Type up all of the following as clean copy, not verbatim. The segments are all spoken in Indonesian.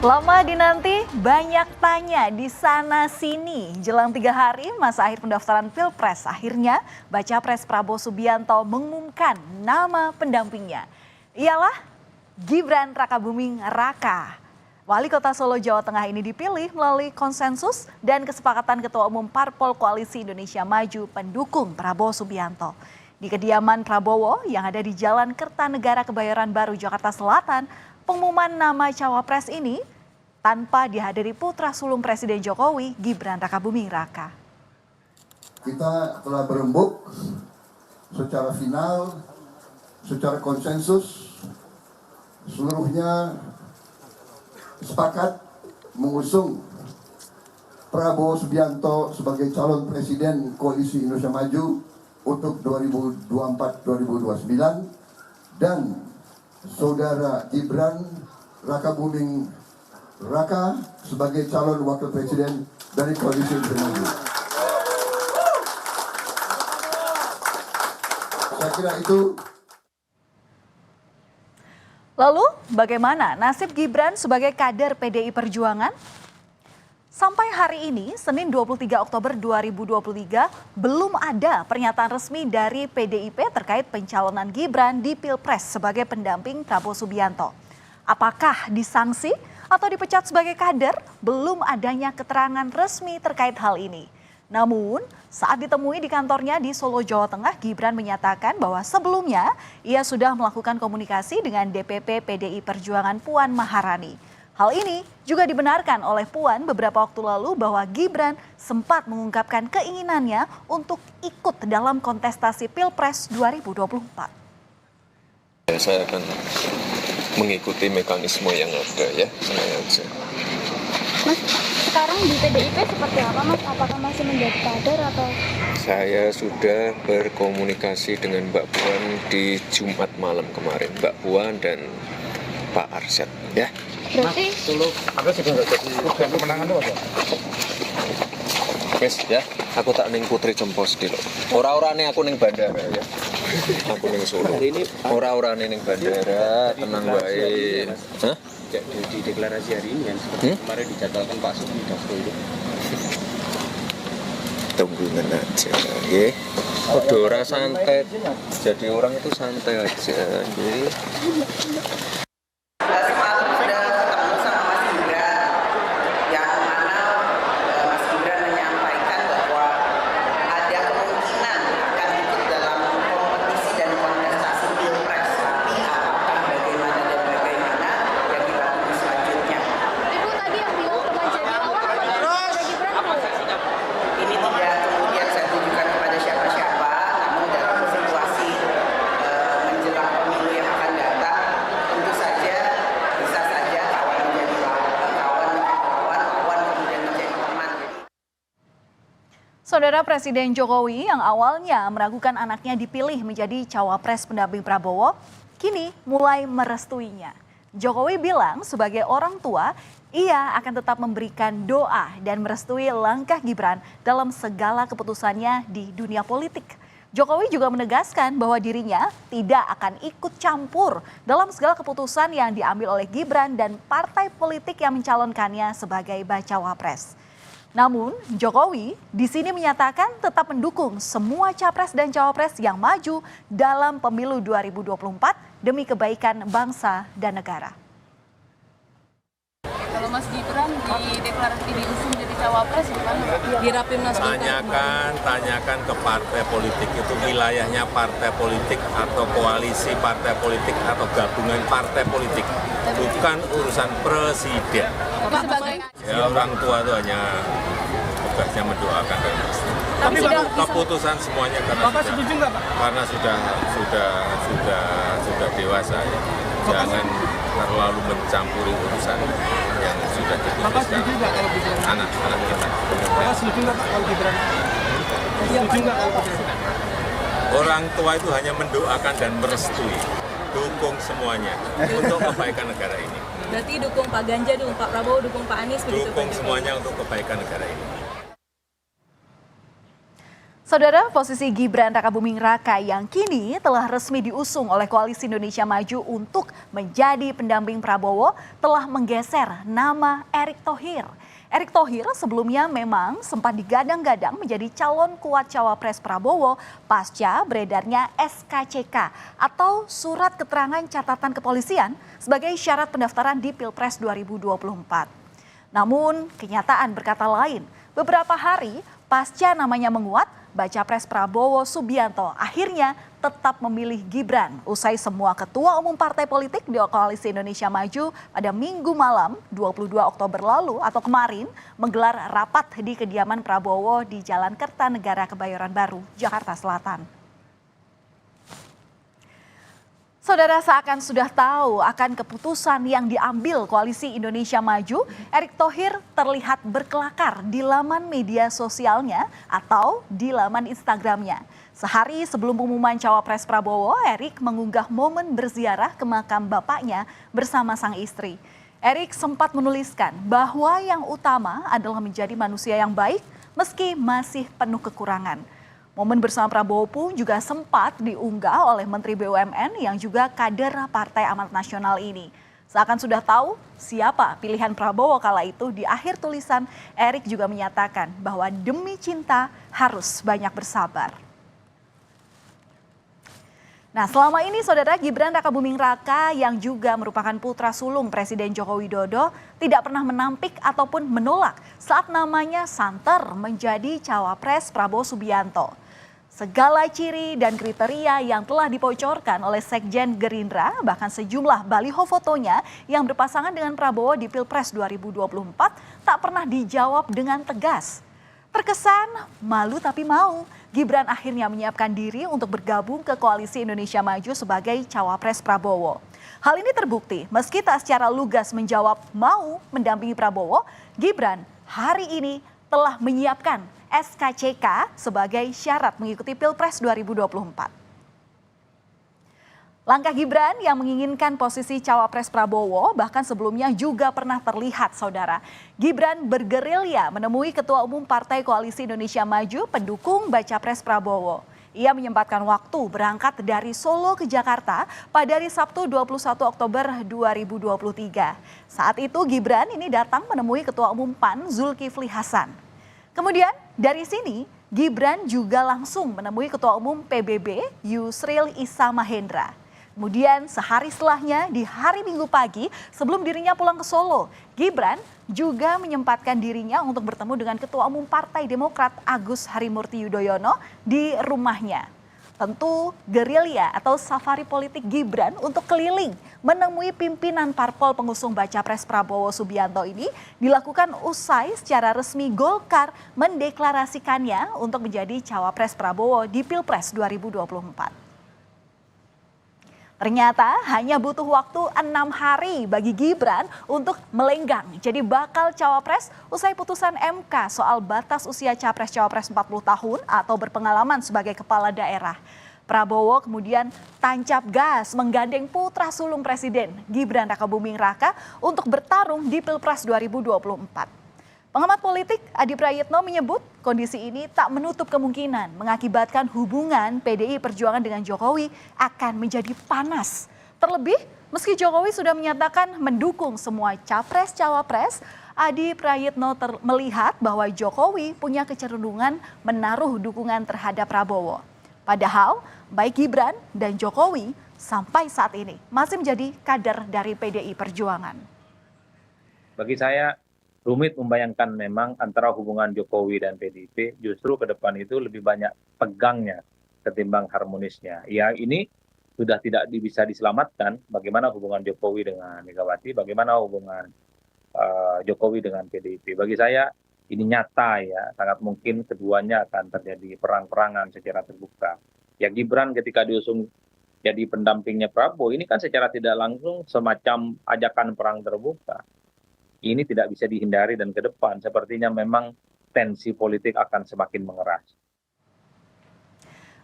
Lama dinanti, banyak tanya di sana sini. Jelang 3 hari masa akhir pendaftaran Pilpres, akhirnya Baca Pres Prabowo Subianto mengumumkan nama pendampingnya. Ialah Gibran Rakabuming Raka. Wali Kota Solo, Jawa Tengah ini dipilih melalui konsensus dan kesepakatan Ketua Umum Parpol Koalisi Indonesia Maju pendukung Prabowo Subianto. Di kediaman Prabowo yang ada di Jalan Kertanegara Kebayoran Baru, Jakarta Selatan, pengumuman nama cawapres ini tanpa dihadiri putra sulung Presiden Jokowi, Gibran Rakabuming Raka. Kita telah berembuk secara final, secara konsensus, seluruhnya sepakat mengusung Prabowo Subianto sebagai calon Presiden Koalisi Indonesia Maju untuk 2024-2029 dan Saudara Gibran Rakabuming Raka sebagai calon Wakil Presiden dari Koalisi Indonesia Maju. Saya kira itu. Lalu bagaimana nasib Gibran sebagai kader PDI Perjuangan? Sampai hari ini, Senin 23 Oktober 2023, belum ada pernyataan resmi dari PDIP terkait pencalonan Gibran di Pilpres sebagai pendamping Prabowo Subianto. Apakah disanksi atau dipecat sebagai kader? Belum adanya keterangan resmi terkait hal ini. Namun, saat ditemui di kantornya di Solo, Jawa Tengah, Gibran menyatakan bahwa sebelumnya ia sudah melakukan komunikasi dengan DPP PDI Perjuangan Puan Maharani. Hal ini juga dibenarkan oleh Puan beberapa waktu lalu bahwa Gibran sempat mengungkapkan keinginannya untuk ikut dalam kontestasi Pilpres 2024. Saya akan mengikuti mekanisme yang ada ya, saya aja. Mas, sekarang di PDIP seperti apa Mas? Apakah masih menjadi kader atau? Saya sudah berkomunikasi dengan Mbak Puan di Jumat malam kemarin, Mbak Puan dan Pak Arsyad ya. Berarti apa sih jadi pemenangan itu apa? Wes ya, aku tak ning Putri Cempos dulu. Ora-orane aku ning bandara ya. Aku ning Solo. Ora-orane ning bandara, tenang wae. Hah? Di deklarasi hari ini kan seperti kemarin dijadwalkan Pak Sugeng Dasko itu. Tungguin aja nggih. Kudu ora santai. Jadi orang itu santai aja nggih. Saudara Presiden Jokowi yang awalnya meragukan anaknya dipilih menjadi cawapres pendamping Prabowo, kini mulai merestuinya. Jokowi bilang sebagai orang tua, ia akan tetap memberikan doa dan merestui langkah Gibran dalam segala keputusannya di dunia politik. Jokowi juga menegaskan bahwa dirinya tidak akan ikut campur dalam segala keputusan yang diambil oleh Gibran dan partai politik yang mencalonkannya sebagai bacawa pres. Namun, Jokowi di sini menyatakan tetap mendukung semua capres dan cawapres yang maju dalam pemilu 2024 demi kebaikan bangsa dan negara. Kalau Mas Gibran di deklarasi diusung jadi cawapres gimana di Rapimnas? Tanyakan ke partai politik itu wilayahnya partai politik atau koalisi partai politik atau gabungan partai politik, bukan urusan presiden. Ya, orang tua itu hanya tugasnya mendoakan dan Tapi keputusan semuanya karena sudah dewasa ya. Jangan terlalu mencampuri urusan yang sudah diputuskan anak-anak kita. Bapak setuju nggak Pak kalau Gibran? Setuju nggak kalau Gibran? Orang tua itu hanya mendoakan dan merestui, dukung semuanya untuk kebaikan negara ini. Berarti dukung Pak Ganjar, dukung Pak Prabowo, dukung Pak Anies begitu? Dukung semuanya untuk kebaikan negara ini. Saudara, posisi Gibran Rakabuming Raka yang kini telah resmi diusung oleh Koalisi Indonesia Maju untuk menjadi pendamping Prabowo telah menggeser nama Erick Thohir. Erick Thohir sebelumnya memang sempat digadang-gadang menjadi calon kuat cawapres Prabowo pasca beredarnya SKCK atau Surat Keterangan Catatan Kepolisian sebagai syarat pendaftaran di Pilpres 2024. Namun kenyataan berkata lain, beberapa hari pasca namanya menguat, baca pres Prabowo Subianto akhirnya tetap memilih Gibran usai semua ketua umum partai politik di Koalisi Indonesia Maju pada Minggu malam 22 Oktober lalu atau kemarin menggelar rapat di kediaman Prabowo di Jalan Kertanegara Kebayoran Baru, Jakarta Selatan. Saudara, seakan sudah tahu akan keputusan yang diambil Koalisi Indonesia Maju, Erick Thohir terlihat berkelakar di laman media sosialnya atau di laman Instagramnya. Sehari sebelum pengumuman cawapres Prabowo, Erick mengunggah momen berziarah ke makam bapaknya bersama sang istri. Erick sempat menuliskan bahwa yang utama adalah menjadi manusia yang baik meski masih penuh kekurangan. Momen bersama Prabowo pun juga sempat diunggah oleh Menteri BUMN yang juga kader Partai Amanat Nasional ini. Seakan sudah tahu siapa pilihan Prabowo kala itu, di akhir tulisan Erick juga menyatakan bahwa demi cinta harus banyak bersabar. Nah, selama ini saudara, Gibran Rakabuming Raka yang juga merupakan putra sulung Presiden Joko Widodo tidak pernah menampik ataupun menolak saat namanya santer menjadi cawapres Prabowo Subianto. Segala ciri dan kriteria yang telah dibocorkan oleh Sekjen Gerindra, bahkan sejumlah baliho fotonya yang berpasangan dengan Prabowo di Pilpres 2024 tak pernah dijawab dengan tegas. Terkesan malu tapi mau, Gibran akhirnya menyiapkan diri untuk bergabung ke Koalisi Indonesia Maju sebagai cawapres Prabowo. Hal ini terbukti meski tak secara lugas menjawab mau mendampingi Prabowo, Gibran hari ini telah menyiapkan SKCK sebagai syarat mengikuti Pilpres 2024. Langkah Gibran yang menginginkan posisi cawapres Prabowo bahkan sebelumnya juga pernah terlihat, saudara. Gibran bergerilya menemui Ketua Umum Partai Koalisi Indonesia Maju pendukung baca pres Prabowo. Ia menyempatkan waktu berangkat dari Solo ke Jakarta pada hari Sabtu 21 Oktober 2023. Saat itu Gibran ini datang menemui Ketua Umum PAN Zulkifli Hasan. Kemudian dari sini Gibran juga langsung menemui Ketua Umum PBB Yusril Issa Mahendra. Kemudian sehari setelahnya di hari Minggu pagi sebelum dirinya pulang ke Solo, Gibran juga menyempatkan dirinya untuk bertemu dengan Ketua Umum Partai Demokrat Agus Harimurti Yudhoyono di rumahnya. Tentu gerilya atau safari politik Gibran untuk keliling menemui pimpinan parpol pengusung baca pres Prabowo Subianto ini dilakukan usai secara resmi Golkar mendeklarasikannya untuk menjadi cawapres Prabowo di Pilpres 2024. Ternyata hanya butuh waktu 6 hari bagi Gibran untuk melenggang jadi bakal cawapres usai putusan MK soal batas usia capres-cawapres 40 tahun atau berpengalaman sebagai kepala daerah. Prabowo kemudian tancap gas menggandeng putra sulung Presiden Gibran Rakabuming Raka untuk bertarung di Pilpres 2024. Pengamat politik Adi Prayitno menyebut kondisi ini tak menutup kemungkinan mengakibatkan hubungan PDI Perjuangan dengan Jokowi akan menjadi panas. Terlebih meski Jokowi sudah menyatakan mendukung semua capres-cawapres, Adi Prayitno melihat bahwa Jokowi punya kecenderungan menaruh dukungan terhadap Prabowo. Padahal baik Gibran dan Jokowi sampai saat ini masih menjadi kader dari PDI Perjuangan. Bagi saya rumit membayangkan memang antara hubungan Jokowi dan PDIP justru ke depan itu lebih banyak pegangnya ketimbang harmonisnya. Ya ini sudah tidak bisa diselamatkan bagaimana hubungan Jokowi dengan Megawati, bagaimana hubungan Jokowi dengan PDIP. Bagi saya ini nyata ya, sangat mungkin keduanya akan terjadi perang-perangan secara terbuka. Ya Gibran ketika diusung jadi pendampingnya Prabowo ini kan secara tidak langsung semacam ajakan perang terbuka. Ini tidak bisa dihindari dan ke depan sepertinya memang tensi politik akan semakin mengeras.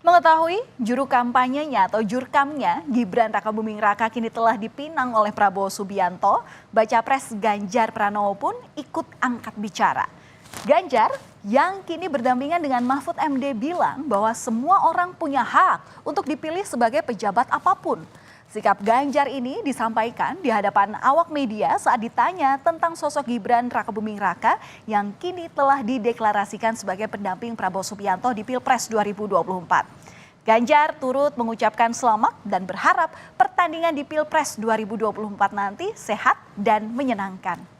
Mengetahui juru kampanyenya atau jurkamnya Gibran Rakabuming Raka kini telah dipinang oleh Prabowo Subianto, baca pres Ganjar Pranowo pun ikut angkat bicara. Ganjar yang kini berdampingan dengan Mahfud MD bilang bahwa semua orang punya hak untuk dipilih sebagai pejabat apapun. Sikap Ganjar ini disampaikan di hadapan awak media saat ditanya tentang sosok Gibran Rakabuming Raka yang kini telah dideklarasikan sebagai pendamping Prabowo Subianto di Pilpres 2024. Ganjar turut mengucapkan selamat dan berharap pertandingan di Pilpres 2024 nanti sehat dan menyenangkan.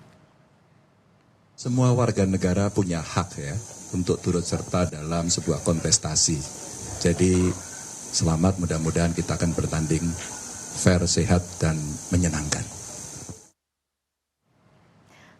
Semua warga negara punya hak ya untuk turut serta dalam sebuah kontestasi. Jadi selamat, mudah-mudahan kita akan bertanding fair, sehat, dan menyenangkan.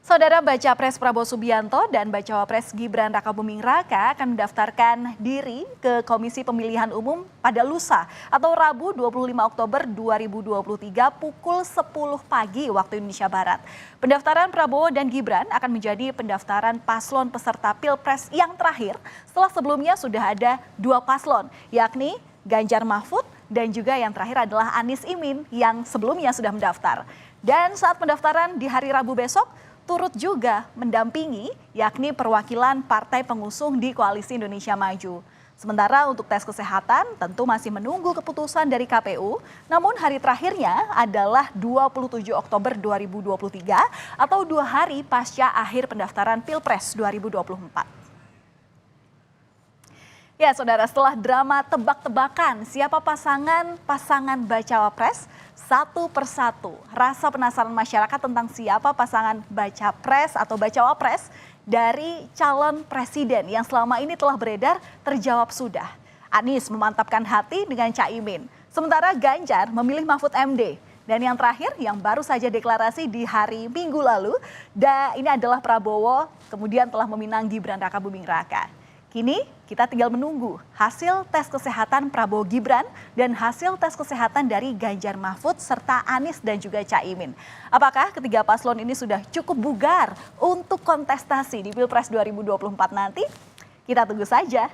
Saudara, Baca Pres Prabowo Subianto dan Bacawa Pres Gibran Rakabuming Raka akan mendaftarkan diri ke Komisi Pemilihan Umum pada lusa atau Rabu 25 Oktober 2023 pukul 10 pagi waktu Indonesia Barat. Pendaftaran Prabowo dan Gibran akan menjadi pendaftaran paslon peserta Pilpres yang terakhir setelah sebelumnya sudah ada 2 paslon, yakni Ganjar Mahfud dan juga yang terakhir adalah Anies Imin yang sebelumnya sudah mendaftar. Dan saat pendaftaran di hari Rabu besok, turut juga mendampingi yakni perwakilan partai pengusung di Koalisi Indonesia Maju. Sementara untuk tes kesehatan tentu masih menunggu keputusan dari KPU, namun hari terakhirnya adalah 27 Oktober 2023 atau 2 hari pasca akhir pendaftaran Pilpres 2024. Ya saudara, setelah drama tebak-tebakan siapa pasangan Bacawa Pres, satu persatu rasa penasaran masyarakat tentang siapa pasangan Baca Pres atau Bacawa Pres dari calon presiden yang selama ini telah beredar terjawab sudah. Anies memantapkan hati dengan Caimin, sementara Ganjar memilih Mahfud MD. Dan yang terakhir yang baru saja deklarasi di hari Minggu lalu, ini adalah Prabowo kemudian telah meminang Gibran Rakabuming Raka. Kini kita tinggal menunggu hasil tes kesehatan Prabowo Gibran dan hasil tes kesehatan dari Ganjar Mahfud serta Anies dan juga Caimin. Apakah ketiga paslon ini sudah cukup bugar untuk kontestasi di Pilpres 2024 nanti? Kita tunggu saja.